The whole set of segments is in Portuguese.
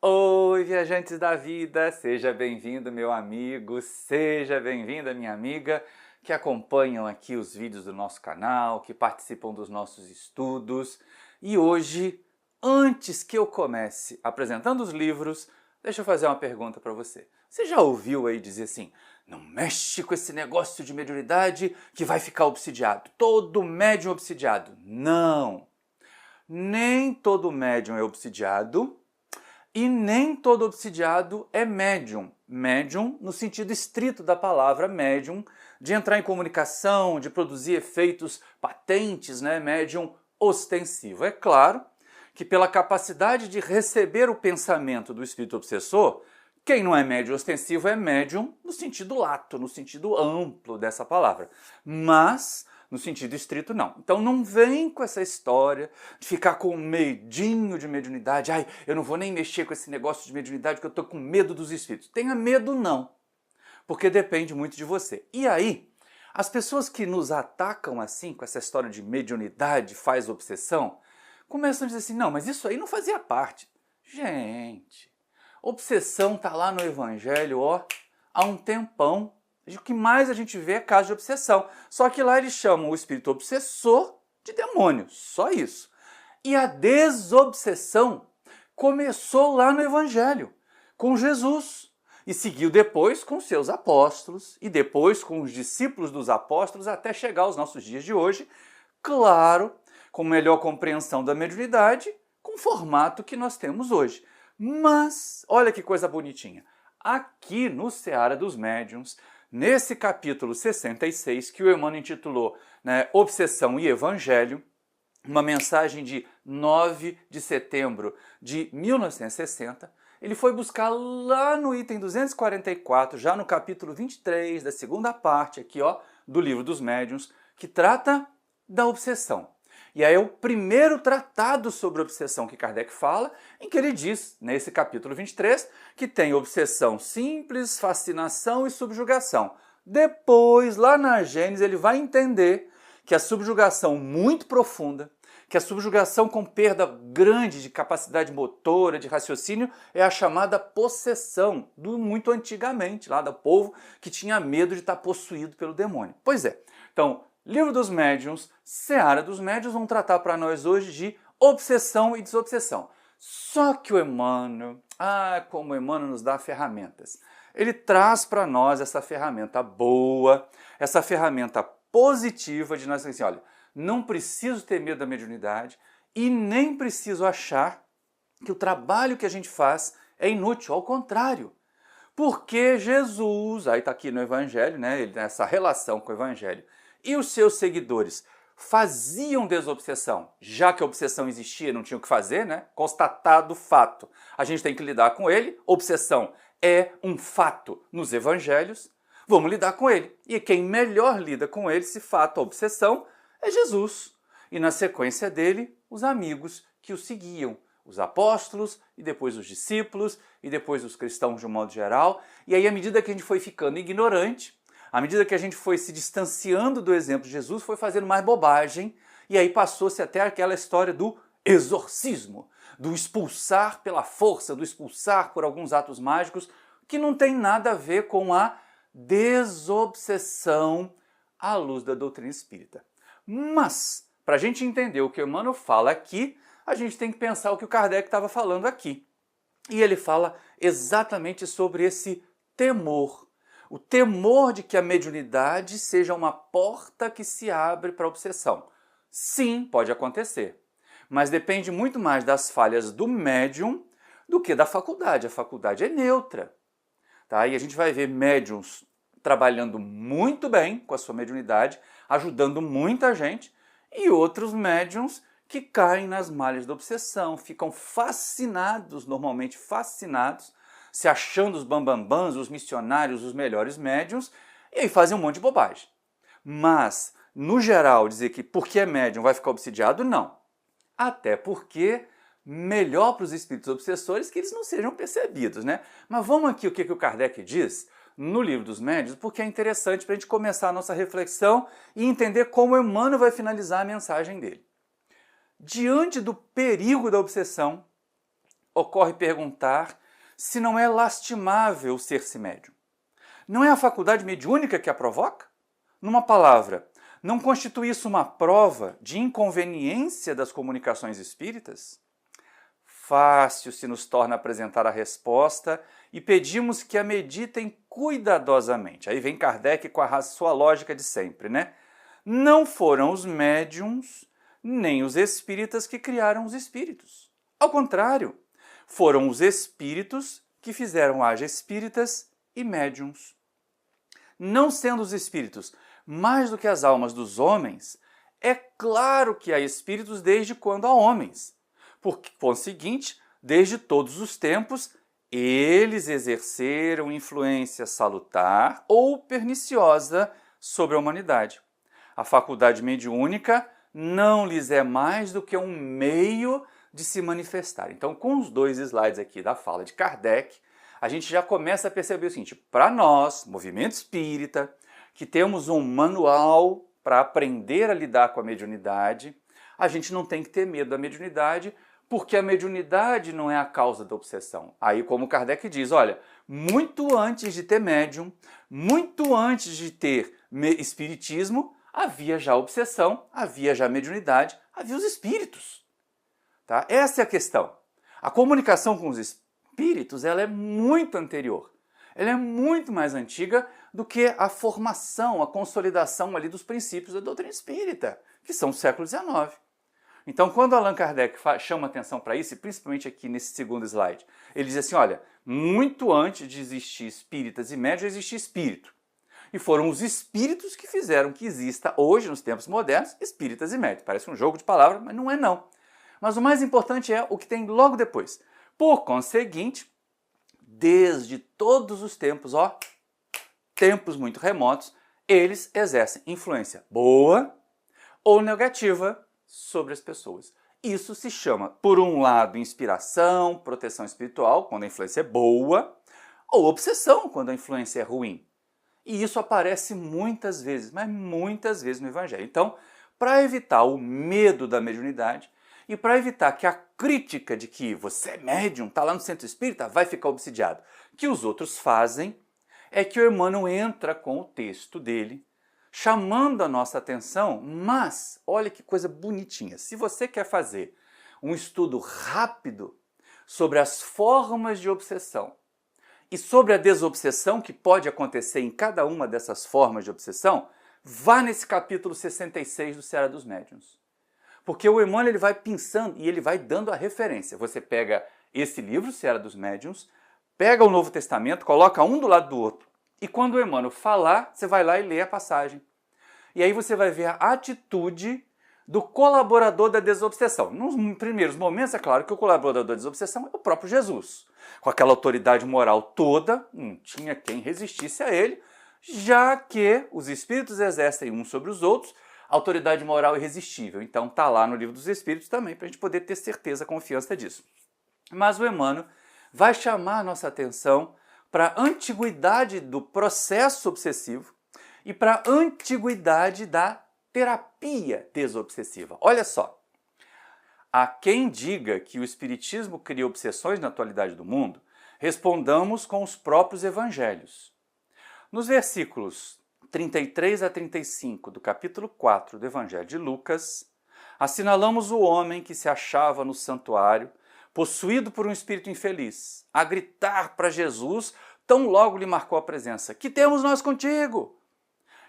Oi, viajantes da vida! Seja bem-vindo, meu amigo, seja bem-vinda, minha amiga, que acompanham aqui os vídeos do nosso canal, que participam dos nossos estudos. E hoje, antes que eu comece apresentando os livros, deixa eu fazer uma pergunta para você. Você já ouviu aí dizer assim, não mexe com esse negócio de mediunidade que vai ficar obsidiado, todo médium obsidiado? Não! Nem todo médium é obsidiado, e nem todo obsidiado é médium. Médium no sentido estrito da palavra médium, de entrar em comunicação, de produzir efeitos patentes, né? Médium ostensivo. É claro que pela capacidade de receber o pensamento do espírito obsessor, quem não é médium ostensivo é médium no sentido lato, no sentido amplo dessa palavra. Mas no sentido estrito, não. Então não vem com essa história de ficar com medinho de mediunidade. Ai, eu não vou nem mexer com esse negócio de mediunidade porque eu estou com medo dos espíritos. Tenha medo não, porque depende muito de você. E aí, as pessoas que nos atacam assim, com essa história de mediunidade, faz obsessão, começam a dizer assim, não, mas isso aí não fazia parte. Gente, obsessão está lá no Evangelho, ó, há um tempão. O que mais a gente vê é caso de obsessão. Só que lá eles chamam o espírito obsessor de demônio, só isso. E a desobsessão começou lá no Evangelho, com Jesus. E seguiu depois com seus apóstolos, e depois com os discípulos dos apóstolos, até chegar aos nossos dias de hoje, claro, com melhor compreensão da mediunidade, com o formato que nós temos hoje. Mas, olha que coisa bonitinha, aqui no Seara dos Médiuns, nesse capítulo 66, que o Emmanuel intitulou, né, Obsessão e Evangelho, uma mensagem de 9 de setembro de 1960, ele foi buscar lá no item 244, já no capítulo 23, da segunda parte aqui, ó, do Livro dos Médiuns, que trata da obsessão. E aí é o primeiro tratado sobre obsessão que Kardec fala, em que ele diz, nesse capítulo 23, que tem obsessão simples, fascinação e subjugação. Depois, lá na Gênesis, ele vai entender que a subjugação muito profunda, que a subjugação com perda grande de capacidade motora, de raciocínio, é a chamada possessão, do muito antigamente, lá do povo que tinha medo de estar possuído pelo demônio. Pois é, então, Livro dos Médiuns, Seara dos Médiuns vão tratar para nós hoje de obsessão e desobsessão. Só que o Emmanuel, como o Emmanuel nos dá ferramentas. Ele traz para nós essa ferramenta boa, essa ferramenta positiva de nós dizer assim, olha, não preciso ter medo da mediunidade e nem preciso achar que o trabalho que a gente faz é inútil, ao contrário. Porque Jesus, aí está aqui no Evangelho, né, ele tem essa relação com o Evangelho, e os seus seguidores faziam desobsessão, já que a obsessão existia, não tinha o que fazer, né? Constatado o fato. A gente tem que lidar com ele, obsessão é um fato nos evangelhos, vamos lidar com ele. E quem melhor lida com ele, esse fato, a obsessão, é Jesus. E na sequência dele, os amigos que o seguiam, os apóstolos, e depois os discípulos, e depois os cristãos de um modo geral. E aí, à medida que a gente foi ficando ignorante, à medida que a gente foi se distanciando do exemplo de Jesus, foi fazendo mais bobagem, e aí passou-se até aquela história do exorcismo, do expulsar pela força, do expulsar por alguns atos mágicos, que não tem nada a ver com a desobsessão à luz da doutrina espírita. Mas, para a gente entender o que o Emmanuel fala aqui, a gente tem que pensar o que o Kardec estava falando aqui. E ele fala exatamente sobre esse temor. O temor de que a mediunidade seja uma porta que se abre para a obsessão. Sim, pode acontecer, mas depende muito mais das falhas do médium do que da faculdade. A faculdade é neutra. Tá? E a gente vai ver médiums trabalhando muito bem com a sua mediunidade, ajudando muita gente, e outros médiums que caem nas malhas da obsessão, ficam fascinados, normalmente fascinados, se achando os bambambãs, os missionários, os melhores médiums, e aí fazem um monte de bobagem. Mas, no geral, dizer que porque é médium vai ficar obsidiado, não. Até porque melhor para os espíritos obsessores que eles não sejam percebidos, né? Mas vamos aqui o que o Kardec diz no Livro dos Médiuns, porque é interessante para a gente começar a nossa reflexão e entender como Emmanuel vai finalizar a mensagem dele. Diante do perigo da obsessão, ocorre perguntar se não é lastimável ser-se médium. Não é a faculdade mediúnica que a provoca? Numa palavra, não constitui isso uma prova de inconveniência das comunicações espíritas? Fácil se nos torna apresentar a resposta e pedimos que a meditem cuidadosamente. Aí vem Kardec com a sua lógica de sempre, né? Não foram os médiuns nem os espíritas que criaram os espíritos. Ao contrário, foram os espíritos que fizeram haja espíritas e médiuns. Não sendo os espíritos mais do que as almas dos homens, é claro que há espíritos desde quando há homens. Por conseguinte, desde todos os tempos, eles exerceram influência salutar ou perniciosa sobre a humanidade. A faculdade mediúnica não lhes é mais do que um meio de se manifestar. Então, com os 2 slides aqui da fala de Kardec, a gente já começa a perceber o seguinte: para nós, movimento espírita, que temos um manual para aprender a lidar com a mediunidade, a gente não tem que ter medo da mediunidade, porque a mediunidade não é a causa da obsessão. Aí, como Kardec diz, olha, muito antes de ter médium, muito antes de ter espiritismo, havia já obsessão, havia já mediunidade, havia os espíritos. Tá? Essa é a questão. A comunicação com os espíritos ela é muito anterior. Ela é muito mais antiga do que a formação, a consolidação ali dos princípios da doutrina espírita, que são do século XIX. Então, quando Allan Kardec chama atenção para isso, e principalmente aqui nesse segundo slide, ele diz assim, olha, muito antes de existir espíritas e médiuns, existia espírito. E foram os espíritos que fizeram que exista hoje, nos tempos modernos, espíritas e médiuns. Parece um jogo de palavras, mas não é não. Mas o mais importante é o que tem logo depois. Por conseguinte, desde todos os tempos, tempos muito remotos, eles exercem influência boa ou negativa sobre as pessoas. Isso se chama, por um lado, inspiração, proteção espiritual, quando a influência é boa, ou obsessão, quando a influência é ruim. E isso aparece muitas vezes, mas muitas vezes no Evangelho. Então, para evitar o medo da mediunidade e para evitar que a crítica de que você é médium, está lá no centro espírita, vai ficar obsidiado, que os outros fazem, é que o Emmanuel entra com o texto dele, chamando a nossa atenção, mas olha que coisa bonitinha. Se você quer fazer um estudo rápido sobre as formas de obsessão e sobre a desobsessão que pode acontecer em cada uma dessas formas de obsessão, vá nesse capítulo 66 do Seara dos Médiuns. Porque o Emmanuel ele vai pensando e ele vai dando a referência. Você pega esse livro, Seara dos Médiuns, pega o Novo Testamento, coloca um do lado do outro, e quando o Emmanuel falar, você vai lá e lê a passagem. E aí você vai ver a atitude do colaborador da desobsessão. Nos primeiros momentos, é claro que o colaborador da desobsessão é o próprio Jesus. Com aquela autoridade moral toda, não tinha quem resistisse a ele, já que os espíritos exercem uns sobre os outros, autoridade moral irresistível. Então está lá no Livro dos Espíritos também, para a gente poder ter certeza, confiança disso. Mas o Emmanuel vai chamar a nossa atenção para a antiguidade do processo obsessivo e para a antiguidade da terapia desobsessiva. Olha só, há quem diga que o Espiritismo cria obsessões na atualidade do mundo, respondamos com os próprios evangelhos. Nos versículos 33 a 35 do capítulo 4 do Evangelho de Lucas, assinalamos o homem que se achava no santuário, possuído por um espírito infeliz, a gritar para Jesus, tão logo lhe marcou a presença: "Que temos nós contigo?"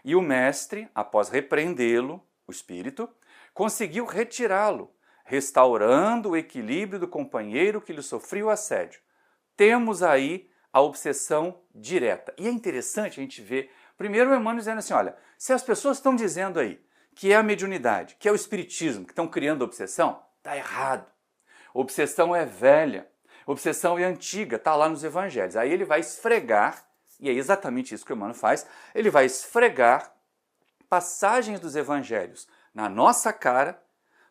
E o mestre, após repreendê-lo, o espírito, conseguiu retirá-lo, restaurando o equilíbrio do companheiro que lhe sofria o assédio. Temos aí a obsessão direta. E é interessante a gente ver, primeiro o Emmanuel dizendo assim, olha, se as pessoas estão dizendo aí que é a mediunidade, que é o espiritismo, que estão criando obsessão, está errado. Obsessão é velha, obsessão é antiga, está lá nos evangelhos. Aí ele vai esfregar, e é exatamente isso que o Emmanuel faz, ele vai esfregar passagens dos evangelhos na nossa cara,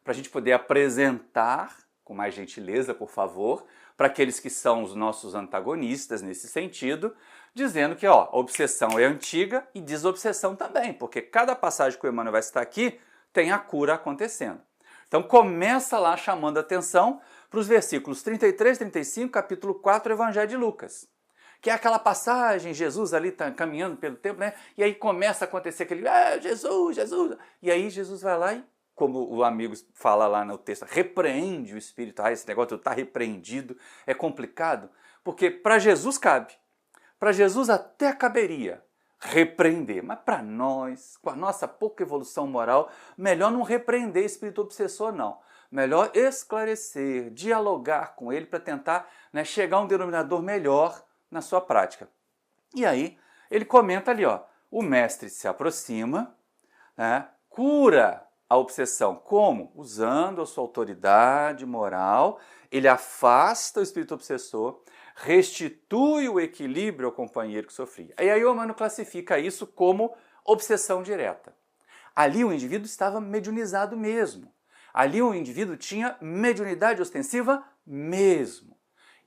para a gente poder apresentar, com mais gentileza, por favor, para aqueles que são os nossos antagonistas nesse sentido, dizendo que a obsessão é antiga e desobsessão também, porque cada passagem que o Emmanuel vai citar aqui tem a cura acontecendo. Então começa lá chamando a atenção para os versículos 33 e 35, capítulo 4 do Evangelho de Lucas. Que é aquela passagem, Jesus ali tá caminhando pelo templo, né? E aí começa a acontecer aquele, Jesus, Jesus. E aí Jesus vai lá e, como o amigo fala lá no texto, repreende o espírito. Esse negócio de estar repreendido é complicado, porque para Jesus cabe. Para Jesus até caberia repreender, mas para nós, com a nossa pouca evolução moral, melhor não repreender espírito obsessor, não. Melhor esclarecer, dialogar com ele para tentar, né, chegar a um denominador melhor na sua prática. E aí, ele comenta ali, ó, o mestre se aproxima, né, cura a obsessão. Como? Usando a sua autoridade moral, ele afasta o espírito obsessor, restitui o equilíbrio ao companheiro que sofria. E aí o Emmanuel classifica isso como obsessão direta. Ali o indivíduo estava mediunizado mesmo. Ali o indivíduo tinha mediunidade ostensiva mesmo.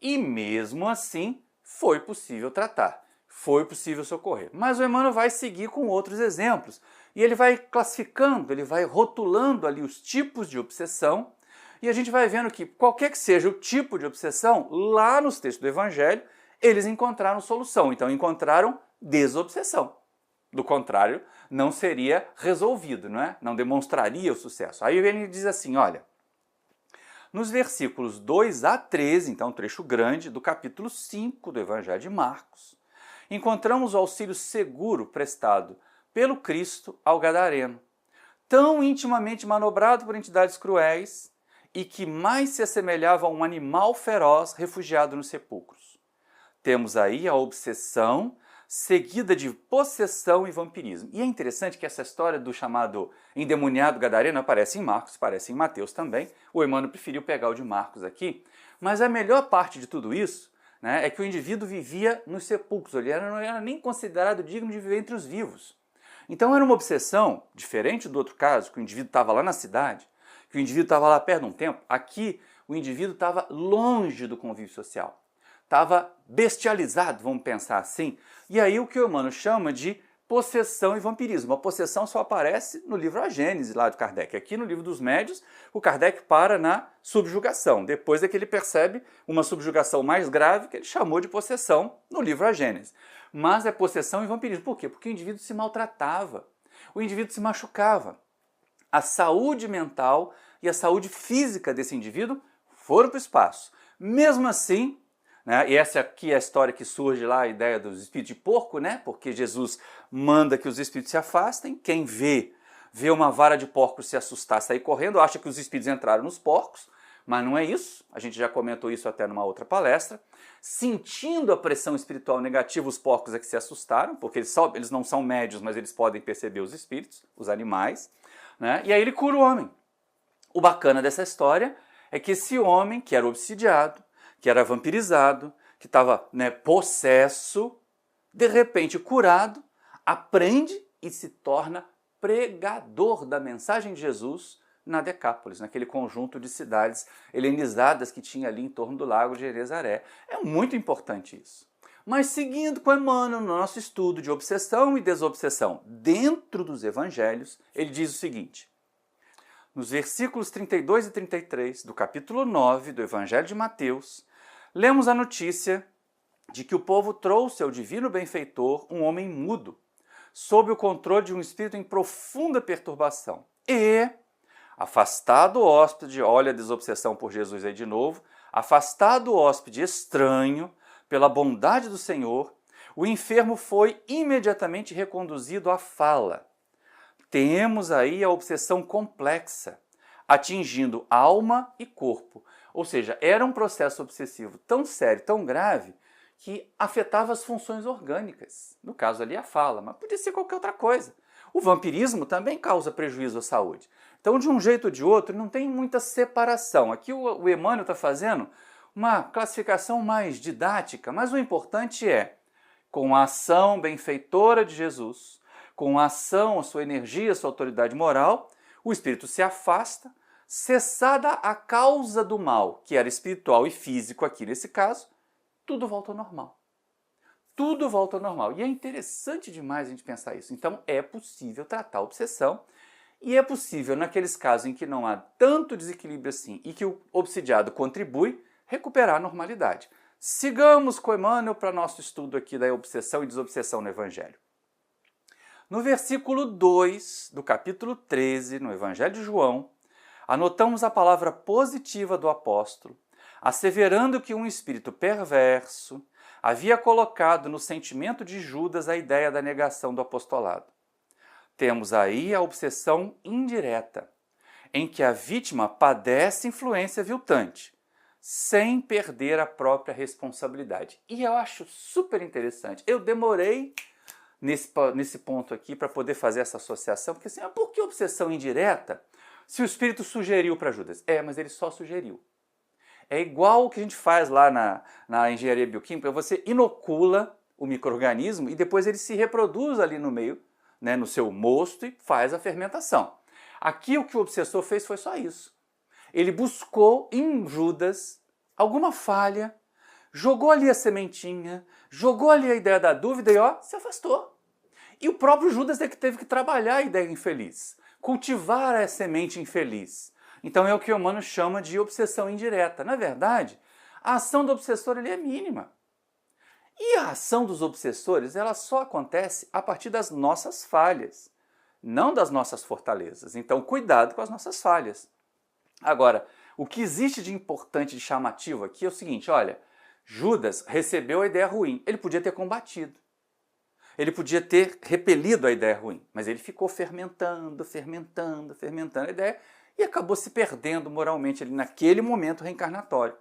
E mesmo assim foi possível tratar, foi possível socorrer. Mas o Emmanuel vai seguir com outros exemplos. E ele vai classificando, ele vai rotulando ali os tipos de obsessão, e a gente vai vendo que qualquer que seja o tipo de obsessão, lá nos textos do Evangelho, eles encontraram solução. Então encontraram desobsessão. Do contrário, não seria resolvido, não é? Não demonstraria o sucesso. Aí ele diz assim, olha, nos versículos 2 a 13, então um trecho grande, do capítulo 5 do Evangelho de Marcos, encontramos o auxílio seguro prestado pelo Cristo ao gadareno, tão intimamente manobrado por entidades cruéis e que mais se assemelhava a um animal feroz refugiado nos sepulcros. Temos aí a obsessão seguida de possessão e vampirismo. E é interessante que essa história do chamado endemoniado gadareno aparece em Marcos, aparece em Mateus também. O Emmanuel preferiu pegar o de Marcos aqui. Mas a melhor parte de tudo isso, né, é que o indivíduo vivia nos sepulcros. Ele não era nem considerado digno de viver entre os vivos. Então era uma obsessão, diferente do outro caso, que o indivíduo estava lá na cidade, que o indivíduo estava lá perto de um templo. Aqui o indivíduo estava longe do convívio social. Estava bestializado, vamos pensar assim. E aí o que o Emmanuel chama de possessão e vampirismo. A possessão só aparece no livro A Gênese, lá do Kardec. Aqui no livro dos Médiuns, o Kardec para na subjugação. Depois é que ele percebe uma subjugação mais grave, que ele chamou de possessão no livro A Gênese. Mas é possessão e vampirismo. Por quê? Porque o indivíduo se maltratava, o indivíduo se machucava. A saúde mental e a saúde física desse indivíduo foram para o espaço. Mesmo assim, né, e essa aqui é a história que surge lá, a ideia dos espíritos de porco, né, porque Jesus manda que os espíritos se afastem. Quem vê uma vara de porco se assustar, sair correndo, acha que os espíritos entraram nos porcos, mas não é isso. A gente já comentou isso até numa outra palestra. Sentindo a pressão espiritual negativa, os porcos é que se assustaram, porque eles não são médios, mas eles podem perceber os espíritos, os animais. Né? E aí ele cura o homem. O bacana dessa história é que esse homem, que era obsidiado, que era vampirizado, que estava, né, possesso, de repente curado, aprende e se torna pregador da mensagem de Jesus na Decápolis, naquele conjunto de cidades helenizadas que tinha ali em torno do lago de Genezaré. É muito importante isso. Mas seguindo com Emmanuel no nosso estudo de obsessão e desobsessão dentro dos evangelhos, ele diz o seguinte, nos versículos 32 e 33 do capítulo 9 do Evangelho de Mateus, lemos a notícia de que o povo trouxe ao divino benfeitor um homem mudo, sob o controle de um espírito em profunda perturbação. E, afastado o hóspede, olha a desobsessão por Jesus aí de novo, afastado o hóspede estranho, pela bondade do Senhor, o enfermo foi imediatamente reconduzido à fala. Temos aí a obsessão complexa, atingindo alma e corpo. Ou seja, era um processo obsessivo tão sério, tão grave, que afetava as funções orgânicas. No caso ali a fala, mas podia ser qualquer outra coisa. O vampirismo também causa prejuízo à saúde. Então, de um jeito ou de outro, não tem muita separação. Aqui o Emmanuel está fazendo uma classificação mais didática, mas o importante é, com a ação benfeitora de Jesus, com a ação, a sua energia, a sua autoridade moral, o espírito se afasta, cessada a causa do mal, que era espiritual e físico aqui nesse caso, tudo volta ao normal. Tudo volta ao normal. E é interessante demais a gente pensar isso. Então é possível tratar a obsessão E é possível, naqueles casos em que não há tanto desequilíbrio assim e que o obsidiado contribui, recuperar a normalidade. Sigamos com Emmanuel para nosso estudo aqui da obsessão e desobsessão no Evangelho. No versículo 2 do capítulo 13, no Evangelho de João, anotamos a palavra positiva do apóstolo, asseverando que um espírito perverso havia colocado no sentimento de Judas a ideia da negação do apostolado. Temos aí a obsessão indireta, em que a vítima padece influência aviltante, sem perder a própria responsabilidade. E eu acho super interessante. Eu demorei nesse ponto aqui para poder fazer essa associação, porque assim, por que obsessão indireta se o Espírito sugeriu para Judas? Mas ele só sugeriu. É igual o que a gente faz lá na engenharia bioquímica, você inocula o micro-organismo e depois ele se reproduz ali no meio, né, no seu mosto, e faz a fermentação. Aqui o que o obsessor fez foi só isso. Ele buscou em Judas alguma falha, jogou ali a sementinha, jogou ali a ideia da dúvida e se afastou. E o próprio Judas é que teve que trabalhar a ideia infeliz, cultivar a semente infeliz. Então é o que o Emmanuel chama de obsessão indireta. Na verdade, a ação do obsessor é mínima. E a ação dos obsessores ela só acontece a partir das nossas falhas, não das nossas fortalezas. Então cuidado com as nossas falhas. Agora, o que existe de importante, de chamativo aqui é o seguinte, olha, Judas recebeu a ideia ruim, ele podia ter combatido. Ele podia ter repelido a ideia ruim, mas ele ficou fermentando a ideia e acabou se perdendo moralmente ali naquele momento reencarnatório.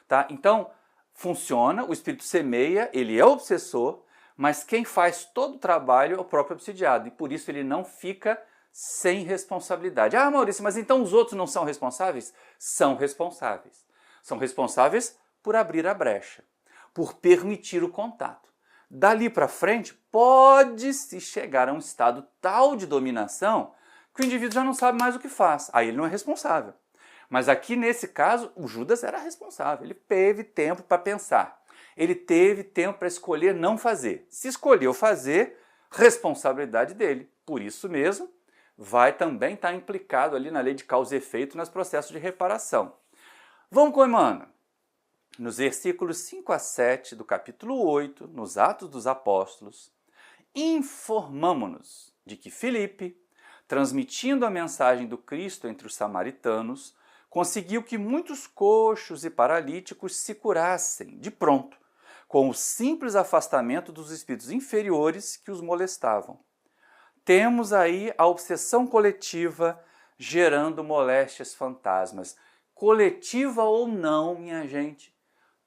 Tá? Então, funciona, o espírito semeia, ele é obsessor, mas quem faz todo o trabalho é o próprio obsidiado, e por isso ele não fica sem responsabilidade. Maurício, mas então os outros não são responsáveis? São responsáveis. São responsáveis por abrir a brecha, por permitir o contato. Dali para frente, pode-se chegar a um estado tal de dominação que o indivíduo já não sabe mais o que faz. Aí ele não é responsável. Mas aqui, nesse caso, o Judas era responsável. Ele teve tempo para pensar. Ele teve tempo para escolher não fazer. Se escolheu fazer, responsabilidade dele. Por isso mesmo, vai também estar implicado ali na lei de causa e efeito nos processos de reparação. Vamos com Emmanuel. Nos versículos 5 a 7 do capítulo 8, nos Atos dos Apóstolos, informamo-nos de que Filipe, transmitindo a mensagem do Cristo entre os samaritanos, conseguiu que muitos coxos e paralíticos se curassem de pronto, com o simples afastamento dos espíritos inferiores que os molestavam. Temos aí a obsessão coletiva gerando moléstias fantasmas. Coletiva ou não, minha gente,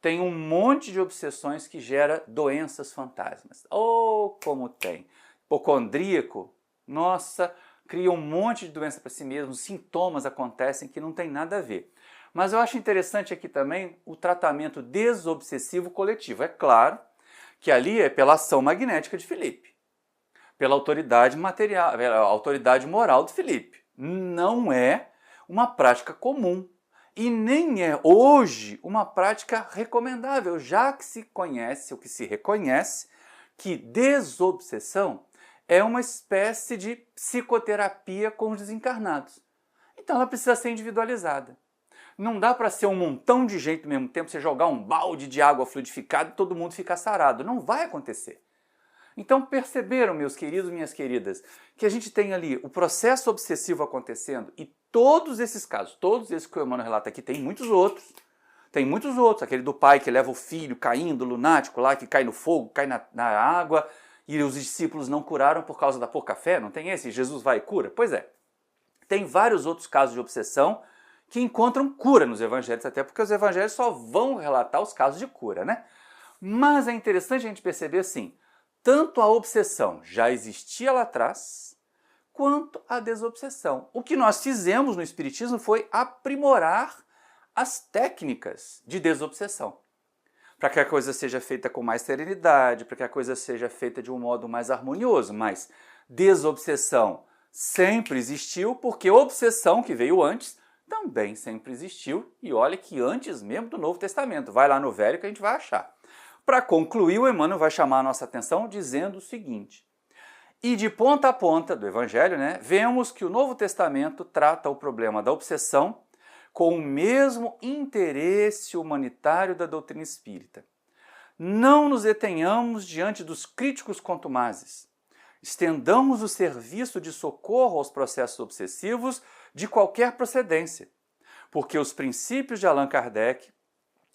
tem um monte de obsessões que gera doenças fantasmas. Como tem! Hipocondríaco, nossa, cria um monte de doença para si mesmo, sintomas acontecem que não tem nada a ver. Mas eu acho interessante aqui também o tratamento desobsessivo coletivo. É claro que ali é pela ação magnética de Filipe, pela autoridade material, pela autoridade moral de Filipe. Não é uma prática comum. E nem é hoje uma prática recomendável, já que se conhece, ou que se reconhece, que desobsessão é uma espécie de psicoterapia com os desencarnados. Então ela precisa ser individualizada. Não dá para ser um montão de gente ao mesmo tempo, você jogar um balde de água fluidificada e todo mundo ficar sarado. Não vai acontecer. Então perceberam, meus queridos e minhas queridas, que a gente tem ali o processo obsessivo acontecendo e todos esses casos, todos esses que o Emmanuel relata aqui, tem muitos outros. Tem muitos outros, aquele do pai que leva o filho caindo, lunático lá, que cai no fogo, cai na água, e os discípulos não curaram por causa da pouca fé, não tem esse? Jesus vai e cura? Pois é. Tem vários outros casos de obsessão que encontram cura nos evangelhos, até porque os evangelhos só vão relatar os casos de cura, né? Mas é interessante a gente perceber assim, tanto a obsessão já existia lá atrás, quanto a desobsessão. O que nós fizemos no Espiritismo foi aprimorar as técnicas de desobsessão, para que a coisa seja feita com mais serenidade, para que a coisa seja feita de um modo mais harmonioso. Mas desobsessão sempre existiu, porque obsessão, que veio antes, também sempre existiu. E olha que antes mesmo do Novo Testamento. Vai lá no Velho que a gente vai achar. Para concluir, o Emmanuel vai chamar a nossa atenção dizendo o seguinte: E de ponta a ponta do Evangelho, né, vemos que o Novo Testamento trata o problema da obsessão com o mesmo interesse humanitário da doutrina espírita. Não nos detenhamos diante dos críticos contumazes. Estendamos o serviço de socorro aos processos obsessivos de qualquer procedência, porque os princípios de Allan Kardec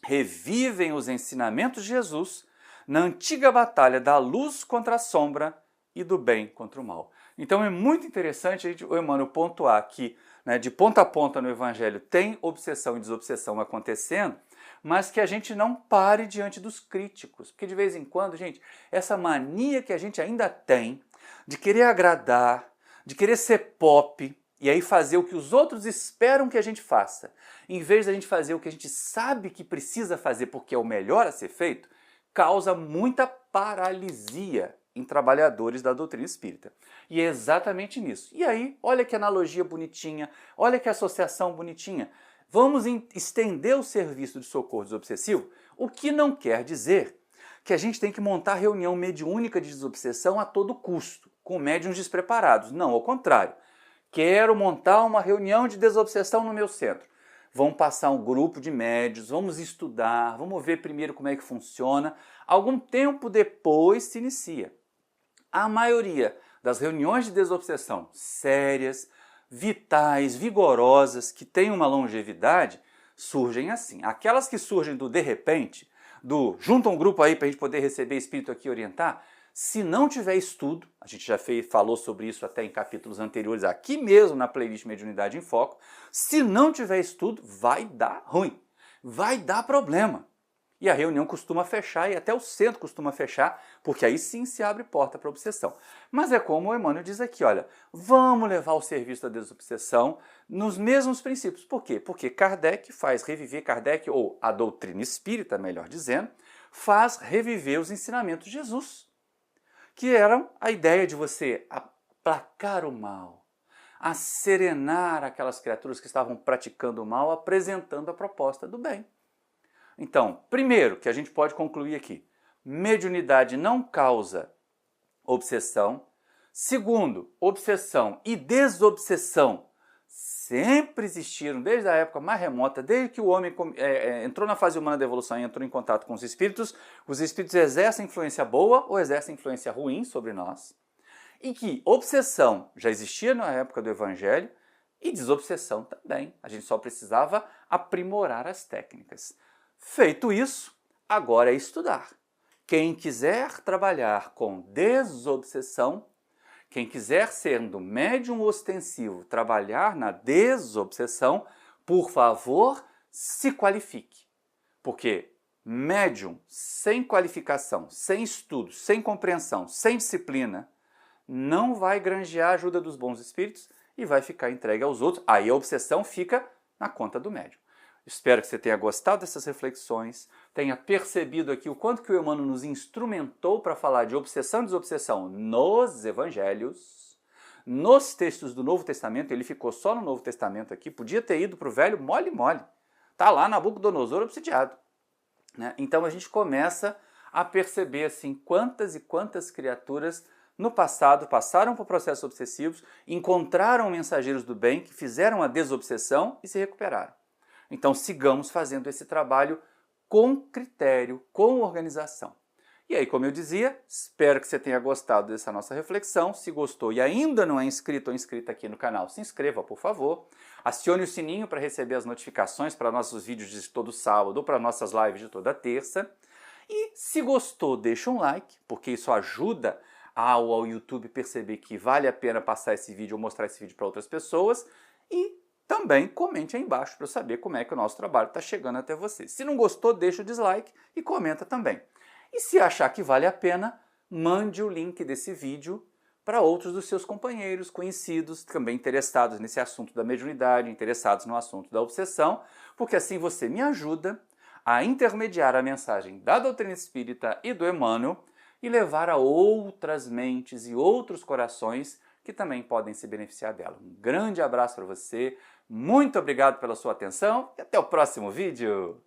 revivem os ensinamentos de Jesus na antiga batalha da luz contra a sombra e do bem contra o mal. Então é muito interessante o Emmanuel pontuar que, né, de ponta a ponta no Evangelho tem obsessão e desobsessão acontecendo, mas que a gente não pare diante dos críticos, porque de vez em quando, gente, essa mania que a gente ainda tem de querer agradar, de querer ser pop, e aí fazer o que os outros esperam que a gente faça, em vez da gente fazer o que a gente sabe que precisa fazer porque é o melhor a ser feito, causa muita paralisia em trabalhadores da doutrina espírita. E é exatamente nisso. E aí, olha que analogia bonitinha, olha que associação bonitinha. Vamos estender o serviço de socorro desobsessivo, o que não quer dizer que a gente tem que montar reunião mediúnica de desobsessão a todo custo, com médiuns despreparados. Não, ao contrário. Quero montar uma reunião de desobsessão no meu centro. Vamos passar um grupo de médiuns, vamos estudar, vamos ver primeiro como é que funciona. Algum tempo depois se inicia. A maioria das reuniões de desobsessão sérias, vitais, vigorosas, que têm uma longevidade, surgem assim. Aquelas que surgem do de repente, do junta um grupo aí para a gente poder receber espírito aqui e orientar, se não tiver estudo, a gente já falou sobre isso até em capítulos anteriores, aqui mesmo na playlist Mediunidade em Foco, se não tiver estudo, vai dar ruim, vai dar problema. E a reunião costuma fechar, e até o centro costuma fechar, porque aí sim se abre porta para a obsessão. Mas é como o Emmanuel diz aqui, olha, vamos levar o serviço da desobsessão nos mesmos princípios. Por quê? Porque Kardec faz reviver, ou a doutrina espírita, melhor dizendo, faz reviver os ensinamentos de Jesus, que eram a ideia de você aplacar o mal, serenar aquelas criaturas que estavam praticando o mal, apresentando a proposta do bem. Então, primeiro que a gente pode concluir aqui, mediunidade não causa obsessão. Segundo, obsessão e desobsessão sempre existiram desde a época mais remota, desde que o homem entrou na fase humana da evolução e entrou em contato com os espíritos exercem influência boa ou exercem influência ruim sobre nós, e que obsessão já existia na época do Evangelho e desobsessão também. A gente só precisava aprimorar as técnicas. Feito isso, agora é estudar. Quem quiser trabalhar com desobsessão, quem quiser, sendo médium ostensivo, trabalhar na desobsessão, por favor, se qualifique. Porque médium sem qualificação, sem estudo, sem compreensão, sem disciplina, não vai granjear a ajuda dos bons espíritos e vai ficar entregue aos outros. Aí a obsessão fica na conta do médium. Espero que você tenha gostado dessas reflexões, tenha percebido aqui o quanto que o Emmanuel nos instrumentou para falar de obsessão e desobsessão nos Evangelhos, nos textos do Novo Testamento. Ele ficou só no Novo Testamento aqui, podia ter ido para o Velho mole. Está lá Nabucodonosor obsidiado. Né? Então a gente começa a perceber assim, quantas e quantas criaturas no passado passaram por processos obsessivos, encontraram mensageiros do bem que fizeram a desobsessão e se recuperaram. Então sigamos fazendo esse trabalho com critério, com organização. E aí, como eu dizia, espero que você tenha gostado dessa nossa reflexão. Se gostou e ainda não é inscrito ou inscrita aqui no canal, se inscreva, por favor. Acione o sininho para receber as notificações para nossos vídeos de todo sábado ou para nossas lives de toda terça. E se gostou, deixa um like, porque isso ajuda ao YouTube perceber que vale a pena passar esse vídeo ou mostrar esse vídeo para outras pessoas. E também comente aí embaixo para eu saber como é que o nosso trabalho está chegando até você. Se não gostou, deixa o dislike e comenta também. E se achar que vale a pena, mande o link desse vídeo para outros dos seus companheiros, conhecidos, também interessados nesse assunto da mediunidade, interessados no assunto da obsessão, porque assim você me ajuda a intermediar a mensagem da doutrina espírita e do Emmanuel e levar a outras mentes e outros corações que também podem se beneficiar dela. Um grande abraço para você, muito obrigado pela sua atenção e até o próximo vídeo!